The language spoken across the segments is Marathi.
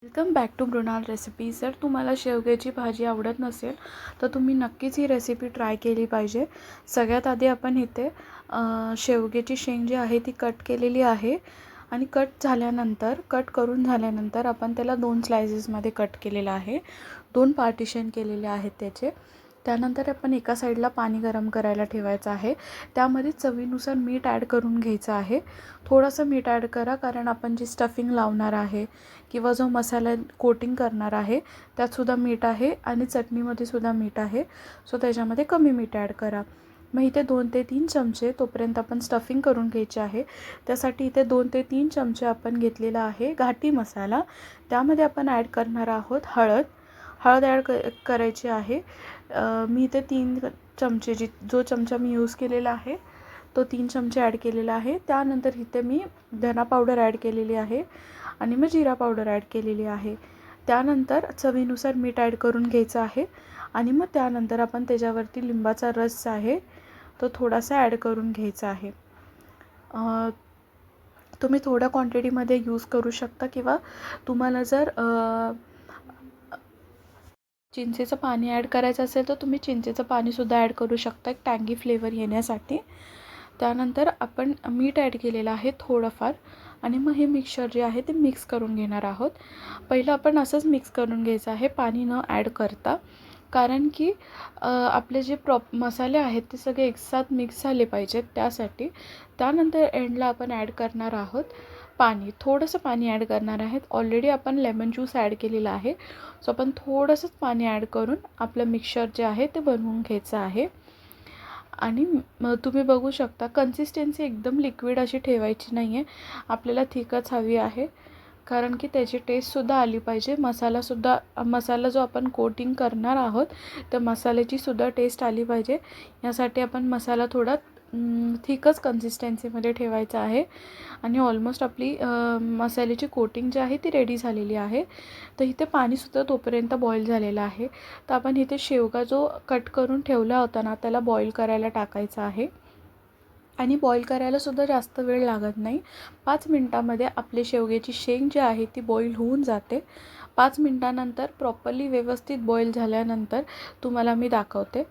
Welcome back to Mrinal recipe. जर तुम्हाला शेवग्याची भाजी आवडत नसेल तर तुम्ही नक्कीच ही रेसिपी ट्राय केली पाहिजे. सगळ्यात आधी आपण इथे शेवग्याची शेंग जी आहे ती कट केलेली आहे आणि कट करून झाल्यानंतर आपण त्याला 2 स्लाइसेसमध्ये कट केलेलं आहे. 2 पार्टिशन केलेले आहेत त्याचे. त्यानंतर आपण एका साईडला पाणी गरम करायला ठेवायचं आहे. त्यामध्ये चवीनुसार मीठ ॲड करून घ्यायचं आहे. थोडंसं मीठ ॲड करा, कारण आपण जी स्टफिंग लावणार आहे किंवा जो मसाला कोटिंग करणार आहे त्यातसुद्धा मीठ आहे आणि चटणीमध्ये सुद्धा मीठ आहे. सो त्याच्यामध्ये कमी मीठ ॲड करा. मग इथे 2 ते 3 चमचे तोपर्यंत आपण स्टफिंग करून घ्यायची आहे. त्यासाठी इथे 2 ते 3 चमचे आपण घेतलेला आहे घाटी मसाला. त्यामध्ये आपण ॲड करणार आहोत हळद ॲड करायची आहे. मी इथे 3 चमचे जो चमचा मी यूज केलेला आहे तो 3 चमचे ॲड केलेला आहे. त्यानंतर इथे मी धना पावडर ॲड केलेली आहे आणि मग जिरा पावडर ॲड केलेली आहे. त्यानंतर चवीनुसार मीठ ॲड करून घ्यायचं आहे आणि मग त्यानंतर आपण त्याच्यावरती लिंबाचा रस आहे तो थोडासा ॲड करून घ्यायचा आहे. तुम्ही थोड्या क्वांटिटीमध्ये यूज करू शकता किंवा तुम्हाला जर चिंचेचं पाणी ॲड करायचं असेल तर तुम्ही चिंचेचं पाणीसुद्धा ॲड करू शकता, एक टँगी फ्लेवर येण्यासाठी. त्यानंतर आपण मीठ ॲड केलेलं आहे थोडंफार आणि मग हे मिक्सचर जे आहे ते मिक्स करून घेणार आहोत. पहिलं आपण असंच मिक्स करून घ्यायचं आहे पाणी न ॲड करता, कारण की आपले जे मसाले आहेत ते सगळे एकसाथ मिक्स झाले पाहिजेत त्यासाठी. त्यानंतर एंडला आपण ॲड करणार आहोत पाणी. थोडंसं पाणी ॲड करणार आहेत. ऑलरेडी आपण लेमन ज्यूस ॲड केलेला आहे. सो आपण थोडंसंच पाणी ॲड करून आपलं मिक्सचर जे आहे ते बनवून घ्यायचं आहे. आणि तुम्ही बघू शकता कन्सिस्टन्सी एकदम लिक्विड अशी ठेवायची नाही आहे. आपल्याला थिकच हवी आहे, कारण की त्याची टेस्टसुद्धा आली पाहिजे. मसाला जो आपण कोटिंग करणार आहोत तर मसाल्याचीसुद्धा टेस्ट आली पाहिजे. यासाठी आपण मसाला थोडा थिकच कन्सिस्टन्सीमध्ये ठेवायचा आहे. आणि ऑलमोस्ट आपली मसाल्याची कोटिंग जी आहे ती रेडी झालेली आहे. तर इथे पाणीसुद्धा तोपर्यंत बॉईल झालेलं आहे. तर आपण इथे शेवगा जो कट करून ठेवला होता ना त्याला बॉईल करायला टाकायचा आहे. आणि बॉईल करायलासुद्धा जास्त वेळ लागत नाही. 5 मिनटामध्ये आपली शेवग्याची शेंग जी आहे ती बॉईल होऊन जाते. 5 मिनटानंतर प्रॉपरली व्यवस्थित बॉईल झाल्यानंतर तुम्हाला मी दाखवते.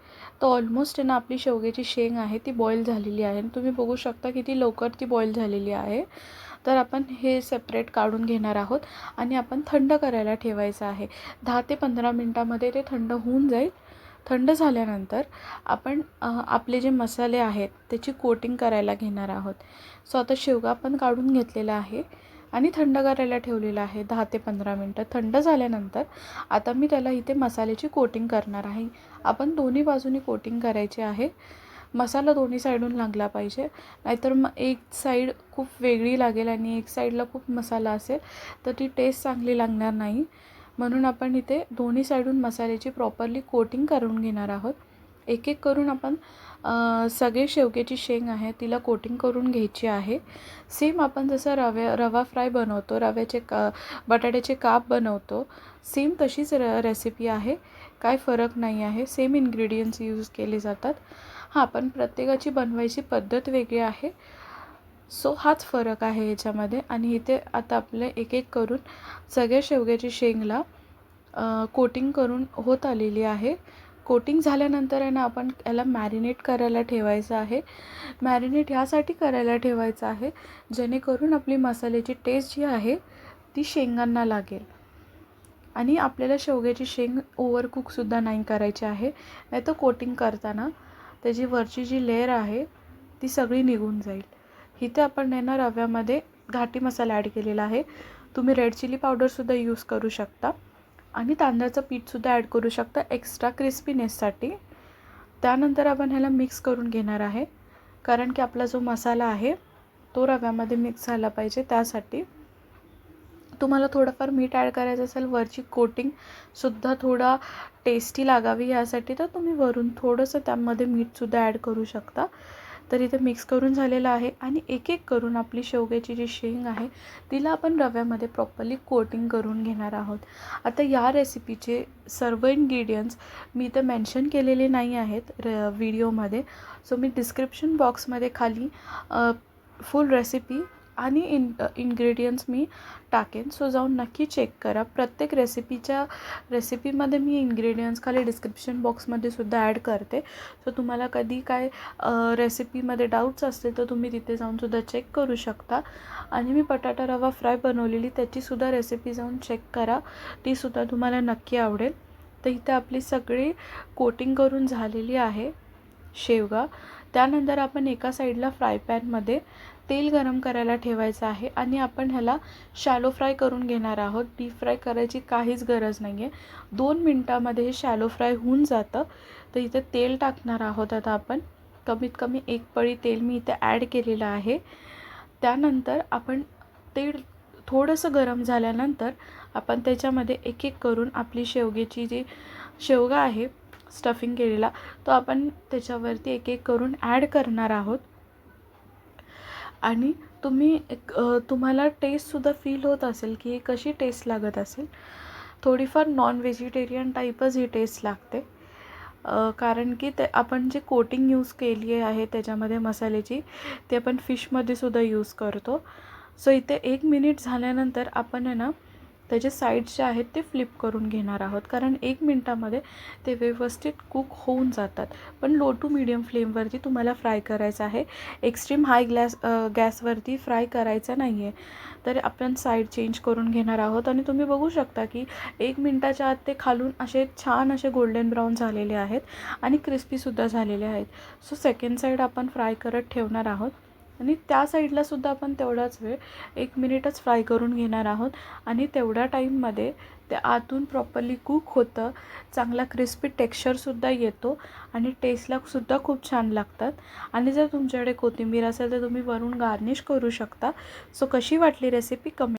तर ऑलमोस्ट ना आपली शेवग्याची शेंग आहे ती बॉईल झालेली आहे. तुम्ही बघू शकता किती लवकर ती बॉईल झालेली आहे. तर आपण हे सेपरेट काढून घेणार आहोत आणि आपण थंड करायला ठेवायचं आहे. 10 ते 15 मिनटामध्ये ते थंड होऊन जाईल. थंड झाल्यानंतर आपण आपले जे मसाले आहेत त्याची कोटिंग करायला घेणार आहोत. सो आता शेवगा आपण काढून घेतलेला आहे आणि थंड करायला ठेवलेला आहे 10 ते 15 मिनटं. थंड झाल्यानंतर आता मी त्याला इथे मसाल्याची कोटिंग करणार आहे. आपण दोन्ही बाजूनी कोटिंग करायची आहे. मसाला दोन्ही साईडून लागला पाहिजे, नाहीतर मग एक साईड खूप वेगळी लागेल आणि एक साईडला खूप मसाला असेल तर ती टेस्ट चांगली लागणार नाही. म्हणून आपण इथे दोन्ही साईडून मसाल्याची प्रॉपरली कोटिंग करून घेणार आहोत. एक एक करून आपण सगळे शेवग्याची शेंग आहे तिला कोटिंग करून घ्यायची आहे. सेम आपण जसं रवा फ्राय बनवतो, बटाट्याचे काप बनवतो, सेम तशीच रेसिपी आहे. काय फरक नाही आहे. सेम इन्ग्रेडियंट्स यूज केले जातात. हां, पण प्रत्येकाची बनवायची पद्धत वेगळी आहे. सो हाच फरक आहे याच्यामध्ये. आणि इथे आता आपले एक एक करून सगळ्या शेवग्याची शेंगला कोटिंग करून होत आलेली आहे. कोटिंग झाल्यानंतर आहे ना आपण याला मॅरिनेट करायला ठेवायचं आहे. मॅरिनेट ह्यासाठी करायला ठेवायचं आहे जेणेकरून आपली मसाल्याची टेस्ट जी आहे ती शेंगांना लागेल. आणि आपल्याला शेवग्याची शेंग ओव्हरकुकसुद्धा नाही करायची आहे, नाही तर कोटिंग करताना त्याची वरची जी लेयर आहे ती सगळी निघून जाईल. इथे आपण ना रव्यामध्ये घाटी मसाला ॲड केलेला आहे. तुम्ही रेड चिली पावडरसुद्धा यूज करू शकता आणि तांदळाचं पीठसुद्धा ॲड करू शकता एक्स्ट्रा क्रिस्पीनेससाठी. त्यानंतर आपण ह्याला मिक्स करून घेणार आहे, कारण की आपला जो मसाला आहे तो रव्यामध्ये मिक्स झाला पाहिजे. त्यासाठी तुम्हाला थोडंफार मीठ ॲड करायचं असेल, वरची कोटिंगसुद्धा थोडा टेस्टी लागावी यासाठी, तर तुम्ही वरून थोडंसं त्यामध्ये मीठसुद्धा ॲड करू शकता. तर इथे मिक्स करून झालेलं आहे आणि एक एक करून आपली शेवग्याची जी शेंग आहे तिला आपण रव्यामध्ये प्रॉपरली कोटिंग करून घेणार आहोत. आता या रेसिपीचे सर्व इन्ग्रेडियंट्स मी इथं मेन्शन केलेले नाही आहेत व्हिडिओमध्ये. सो मी डिस्क्रिप्शन बॉक्समध्ये खाली फुल रेसिपी आणि इन्ग्रेडियंट्स मी टाकेन. सो जाऊन नक्की चेक करा. प्रत्येक रेसिपीमध्ये मी इन्ग्रेडियंट्स खाली डिस्क्रिप्शन बॉक्समध्ये सुद्धा ॲड करते. सो तुम्हाला कधी काय रेसिपीमध्ये डाऊट्स असतील तर तुम्ही तिथे जाऊनसुद्धा चेक करू शकता. आणि मी बटाटा रवा फ्राय बनवलेली त्याचीसुद्धा रेसिपी जाऊन चेक करा, तीसुद्धा तुम्हाला नक्की आवडेल. तर इथे आपली सगळी कोटिंग करून झालेली आहे शेवगा. त्यानंतर आपण एका साईडला फ्राय पॅनमध्ये तेल गरम करायला ठेवायचं आहे आणि आपण ह्याला शॅलो फ्राय करून घेणार आहोत. डीप फ्राय करायची काहीच गरज नाही आहे. 2 मिनटामध्ये हे शॅलो फ्राय होऊन जातं. तर इथे तेल टाकणार आहोत आता आपण. कमीत कमी 1 पळी तेल मी इथे ॲड केलेलं आहे. त्यानंतर आपण तेल थोडंसं गरम झाल्यानंतर आपण त्याच्यामध्ये एक एक करून आपली शेवग्याची जी शेवगा आहे स्टफिंग केलेला तो आपण त्याच्यावरती एक एक करून ॲड करणार आहोत. आणि तुम्हाला टेस्टसुद्धा फील होत असेल की ही कशी टेस्ट लागत असेल. थोडीफार नॉन व्हेजिटेरियन टाईपच ही टेस्ट लागते. कारण की ते आपण जे कोटिंग यूज केली आहे त्याच्यामध्ये मसाल्याची ते आपण फिशमध्ये सुद्धा यूज करतो. सो इथे 1 मिनिट झाल्यानंतर आपण आहे ना त्याचे साईड्स जे आहेत ते फ्लिप करून घेणार आहोत. कारण 1 मिनटामध्ये ते व्यवस्थित कुक होऊन जातात. पण लो टू मीडियम फ्लेमवरती तुम्हाला फ्राय करायचं आहे. एक्स्ट्रीम हाय गॅसवरती फ्राय करायचं नाही आहे. तर आपण साईड चेंज करून घेणार आहोत. आणि तुम्ही बघू शकता की 1 मिनटाच्या आत ते खालून असे छान असे गोल्डन ब्राऊन झालेले आहेत आणि क्रिस्पीसुद्धा झालेले आहेत. सो सेकंड साईड आपण फ्राय करत ठेवणार आहोत. आणि त्या साईडलासुद्धा आपण तेवढाच वेळ 1 मिनिटच फ्राय करून घेणार आहोत. आणि तेवढ्या टाईममध्ये ते आतून प्रॉपरली कुक होतं. चांगला क्रिस्पी टेक्स्चरसुद्धा येतो आणि टेस्टलासुद्धा खूप छान लागतात. आणि जर तुमच्याकडे कोथिंबीर असेल तर तुम्ही वरून गार्निश करू शकता. सो कशी वाटली रेसिपी कमेंट